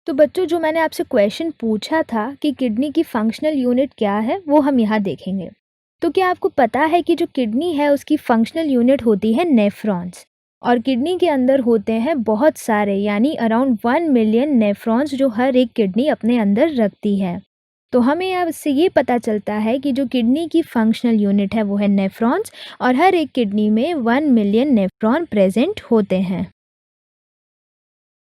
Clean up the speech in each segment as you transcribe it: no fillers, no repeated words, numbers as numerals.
तो बच्चों, जो मैंने आपसे क्वेश्चन पूछा था कि किडनी की फंक्शनल यूनिट क्या है, वो हम यहाँ देखेंगे। तो क्या आपको पता है कि जो किडनी है उसकी फंक्शनल यूनिट होती है नेफ्रॉन्स। और किडनी के अंदर होते हैं बहुत सारे, यानी अराउंड 1 मिलियन नेफ्रॉन्स जो हर एक किडनी अपने अंदर रखती है। तो हमें अब इससे ये पता चलता है कि जो किडनी की फंक्शनल यूनिट है वो है नेफ्रॉन्स, और हर एक किडनी में 1 मिलियन नेफ्रॉन प्रेजेंट होते हैं।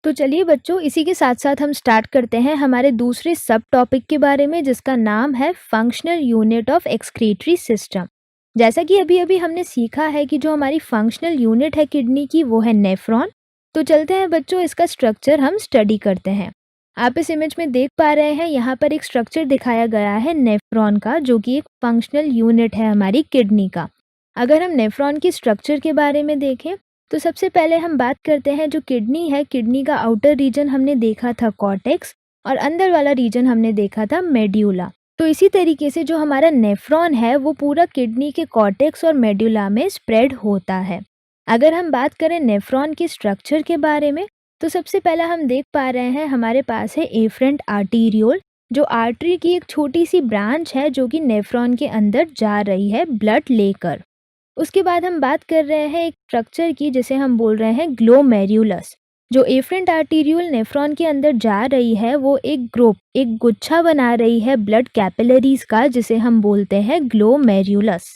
तो चलिए बच्चों, इसी के साथ साथ हम स्टार्ट करते हैं हमारे दूसरे सब टॉपिक के बारे में, जिसका नाम है functional unit of excretory system. जैसा कि अभी अभी हमने सीखा है कि जो हमारी फंक्शनल यूनिट है किडनी की वो है नेफ्रॉन। तो चलते हैं बच्चों, इसका स्ट्रक्चर हम स्टडी करते हैं। आप इस इमेज में देख पा रहे हैं, यहाँ पर एक स्ट्रक्चर दिखाया गया है नेफ्रॉन का, जो कि एक फंक्शनल यूनिट है हमारी किडनी का। अगर हम नेफ्रॉन की स्ट्रक्चर के बारे में देखें तो सबसे पहले हम बात करते हैं जो किडनी है, किडनी का आउटर रीजन हमने देखा था कॉर्टेक्स, और अंदर वाला रीजन हमने देखा था मेड्यूला। तो इसी तरीके से जो हमारा नेफ्रॉन है वो पूरा किडनी के कॉर्टेक्स और मेड्यूला में स्प्रेड होता है। अगर हम बात करें नेफ्रॉन के स्ट्रक्चर के बारे में, तो सबसे पहला हम देख पा रहे हैं हमारे पास है एफरेंट आर्टीरियोल, जो आर्टरी की एक छोटी सी ब्रांच है जो कि नेफ्रॉन के अंदर जा रही है ब्लड लेकर। उसके बाद हम बात कर रहे हैं एक स्ट्रक्चर की, जिसे हम बोल रहे हैं ग्लोमेरुलस। जो एफरेंट आर्टीरियल नेफ्रॉन के अंदर जा रही है वो एक गुच्छा बना रही है ब्लड कैपिलरीज का, जिसे हम बोलते हैं ग्लोमेरुलस।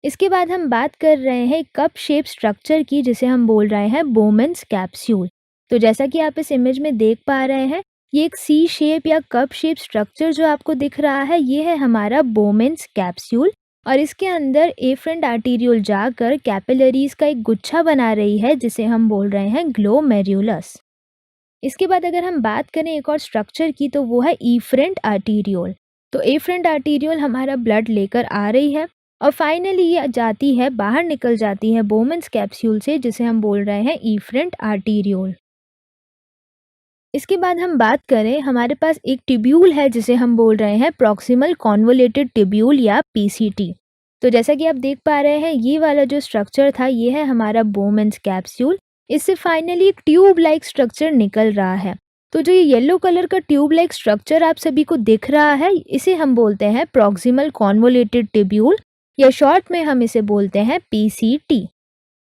इसके बाद हम बात कर रहे हैं कप शेप स्ट्रक्चर की, जिसे हम बोल रहे हैं बोमेन्स कैप्सूल। तो जैसा कि आप इस इमेज में देख पा रहे हैं, ये एक सी शेप या कप शेप स्ट्रक्चर जो आपको दिख रहा है, ये है हमारा बोमेन्स कैप्सूल। और इसके अंदर एफरेंट आर्टीरियोल जाकर कैपिलरीज का एक गुच्छा बना रही है, जिसे हम बोल रहे हैं ग्लोमेरुलस। इसके बाद अगर हम बात करें एक और स्ट्रक्चर की, तो वो है इफरेंट आर्टीरियोल। तो एफरेंट आर्टीरियोल हमारा ब्लड लेकर आ रही है और फाइनली ये जाती है, बाहर निकल जाती है बोमेन्स कैप्सूल से, जिसे हम बोल रहे हैं इफरेंट आर्टीरियोल। इसके बाद हम बात करें, हमारे पास एक ट्यूब्यूल है जिसे हम बोल रहे हैं प्रॉक्सिमल कॉन्वोलेटेड ट्यूब्यूल या पीसीटी। तो जैसा कि आप देख पा रहे हैं, ये वाला जो स्ट्रक्चर था ये है हमारा बोमेन्स कैप्सूल। इससे फाइनली एक ट्यूब लाइक स्ट्रक्चर निकल रहा है। तो जो ये येलो कलर का ट्यूब लाइक स्ट्रक्चर आप सभी को दिख रहा है, इसे हम बोलते हैं प्रॉक्सिमल कॉन्वोलेटेड ट्यूब्यूल, या शॉर्ट में हम इसे बोलते हैं पीसीटी।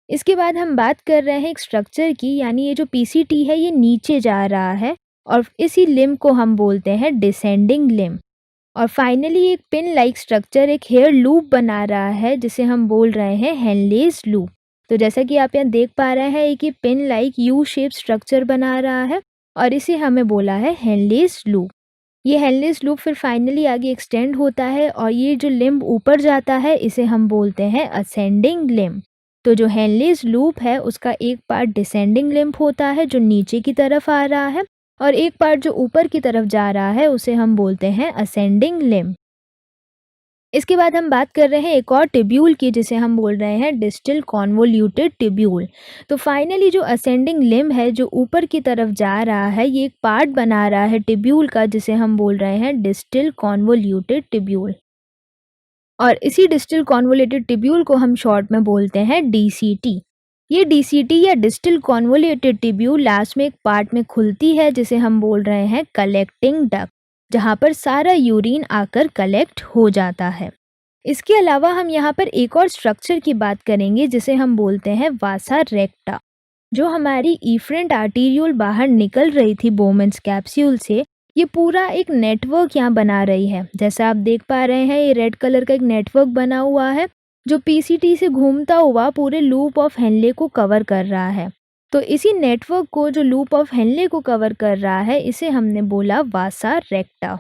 इसके बाद हम बात कर रहे हैं एक स्ट्रक्चर की, यानी ये जो पीसीटी है ये नीचे जा रहा है और इसी लिम्ब को हम बोलते हैं डिसेंडिंग लिम्ब। और फाइनली एक पिन लाइक स्ट्रक्चर एक हेयर लूप बना रहा है, जिसे हम बोल रहे हैं हेनलेस लूप। तो जैसा कि आप यहाँ देख पा रहे हैं, एक ये pin like U shape structure बना रहा है और इसे हमें बोला है हेनलेस लूप। ये हेनलेस लूप फिर फाइनली आगे एक्सटेंड होता है और ये जो लिम्ब ऊपर जाता है इसे हम बोलते हैं असेंडिंग लिम्ब। तो जो हेनलेस लूप है उसका एक पार्ट डिसेंडिंग लिम्ब होता है जो नीचे की तरफ आ रहा है, और एक पार्ट जो ऊपर की तरफ जा रहा है उसे हम बोलते हैं असेंडिंग लिम्ब। इसके बाद हम बात कर रहे हैं एक और ट्यूब्यूल की, जिसे हम बोल रहे हैं डिस्टल कॉन्वोल्यूटेड ट्यूब्यूल। तो फाइनली जो असेंडिंग लिम्ब है जो ऊपर की तरफ जा रहा है, ये एक पार्ट बना रहा है ट्यूब्यूल का, जिसे हम बोल रहे हैं डिस्टल कॉन्वोल्यूटेड ट्यूब्यूल। और इसी डिस्टल कॉन्वोलेटेड ट्यूब्यूल को हम शॉर्ट में बोलते हैं डीसीटी। ये डीसीटी या डिस्टल कॉन्वोलेटेड ट्यूब्यूल लास्ट में एक पार्ट में खुलती है, जिसे हम बोल रहे हैं कलेक्टिंग डक्ट, जहाँ पर सारा यूरिन आकर कलेक्ट हो जाता है। इसके अलावा हम यहाँ पर एक और स्ट्रक्चर की बात करेंगे, जिसे हम बोलते हैं वासा रेक्टा। जो हमारी इफरेंट आर्टीरियोल बाहर निकल रही थी बोमेन्स कैप्सूल से, ये पूरा एक नेटवर्क यहाँ बना रही है। जैसा आप देख पा रहे हैं, ये रेड कलर का एक नेटवर्क बना हुआ है जो पीसीटी से घूमता हुआ पूरे लूप ऑफ हेनले को कवर कर रहा है। तो इसी नेटवर्क को, जो लूप ऑफ हेनले को कवर कर रहा है, इसे हमने बोला वासा रेक्टा।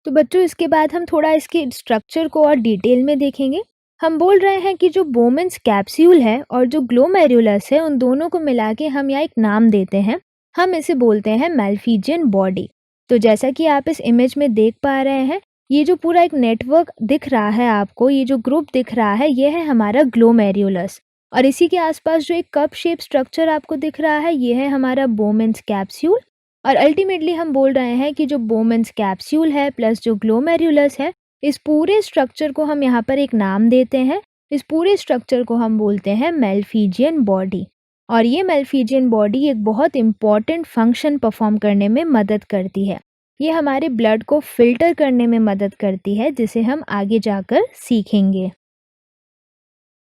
तो बच्चों, इसके बाद हम थोड़ा इसके स्ट्रक्चर को और डिटेल में देखेंगे। हम बोल रहे हैं कि जो बोमेन्स कैप्सूल है और जो ग्लोमेरुलस है, उन दोनों को मिला के हम यहाँ एक नाम देते हैं। हम इसे बोलते हैं मैल्फिजियन बॉडी। तो जैसा कि आप इस इमेज में देख पा रहे हैं, ये जो पूरा एक नेटवर्क दिख रहा है आपको, ये जो ग्रुप दिख रहा है, ये है हमारा ग्लोमेरुलस। और इसी के आसपास जो एक कप शेप स्ट्रक्चर आपको दिख रहा है, ये है हमारा बोमेन्स कैप्सूल। और अल्टीमेटली हम बोल रहे हैं कि जो बोमेन्स कैप्सूल है प्लस जो ग्लोमेरुलस है, इस पूरे स्ट्रक्चर को हम यहाँ पर एक नाम देते हैं। इस पूरे स्ट्रक्चर को हम बोलते हैं मैल्फिजियन बॉडी। और ये मेलफिजियन बॉडी एक बहुत इम्पॉर्टेंट फंक्शन परफॉर्म करने में मदद करती है। ये हमारे ब्लड को फिल्टर करने में मदद करती है, जिसे हम आगे जाकर सीखेंगे।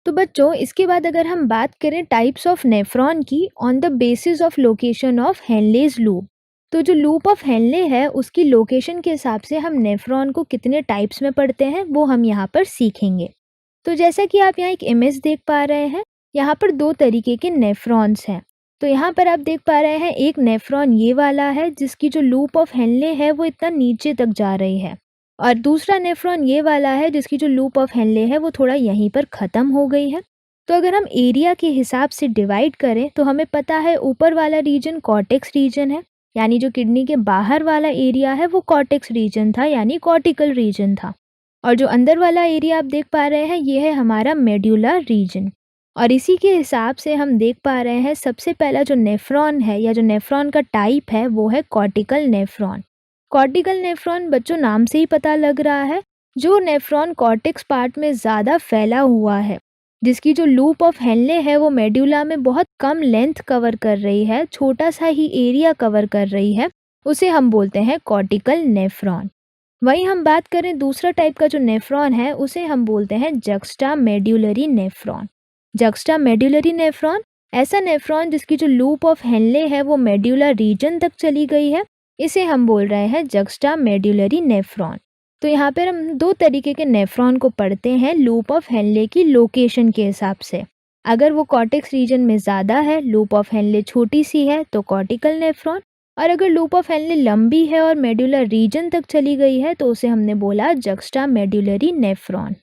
तो बच्चों, इसके बाद अगर हम बात करें टाइप्स ऑफ नेफ्रॉन की on the basis of location of Henle's loop, तो जो लूप ऑफ हेनले है उसकी लोकेशन के हिसाब से हम नेफ्रॉन को कितने टाइप्स में पढ़ते हैं वो हम यहाँ पर सीखेंगे। तो जैसा कि आप यहाँ एक इमेज देख पा रहे हैं, यहाँ पर दो तरीके के नेफ्रॉन्स हैं। तो यहाँ पर आप देख पा रहे हैं एक नेफ्रॉन ये वाला है जिसकी जो लूप ऑफ हेनले है वो इतना नीचे तक जा रही है, और दूसरा नेफ्रॉन ये वाला है जिसकी जो लूप ऑफ हेनले है वो थोड़ा यहीं पर ख़त्म हो गई है। तो अगर हम एरिया के हिसाब से डिवाइड करें तो हमें पता है ऊपर वाला रीजन कॉर्टेक्स रीजन है, यानी जो किडनी के बाहर वाला एरिया है वो कॉर्टेक्स रीजन था, यानी कॉर्टिकल रीजन था। और जो अंदर वाला एरिया आप देख पा रहे हैं ये है हमारा मेड्यूलर रीजन। और इसी के हिसाब से हम देख पा रहे हैं सबसे पहला जो नेफ्रॉन है या जो नेफ्रॉन का टाइप है वो है कॉर्टिकल नेफ्रॉन। कॉर्टिकल नेफ्रॉन बच्चों नाम से ही पता लग रहा है, जो नेफ्रॉन कॉर्टेक्स पार्ट में ज़्यादा फैला हुआ है, जिसकी जो लूप ऑफ हेनले है वो मेड्यूला में बहुत कम लेंथ कवर कर रही है, छोटा सा ही एरिया कवर कर रही है, उसे हम बोलते हैं कॉर्टिकल नेफ्रॉन। वहीं हम बात करें दूसरा टाइप का जो नेफ्रॉन है उसे हम बोलते हैं juxta medullary nephron. Juxta medullary nephron ऐसा नेफ्रॉन जिसकी जो लूप ऑफ हेनले है वो मेड्यूलर रीजन तक चली गई है, इसे हम बोल रहे हैं जक्स्टा मेड्यूलरी नेफ्रॉन। तो यहाँ पर हम दो तरीके के नेफ्रॉन को पढ़ते हैं लूप ऑफ हेनले की लोकेशन के हिसाब से। अगर वो कॉर्टेक्स रीजन में ज़्यादा है, लूप ऑफ हेनले छोटी सी है, तो कॉर्टिकल नेफ्रॉन। और अगर लूप ऑफ हेनले लंबी है और मेड्यूलर रीजन तक चली गई है तो उसे हमने बोला जक्स्टा मेड्यूलरी नेफ्रॉन।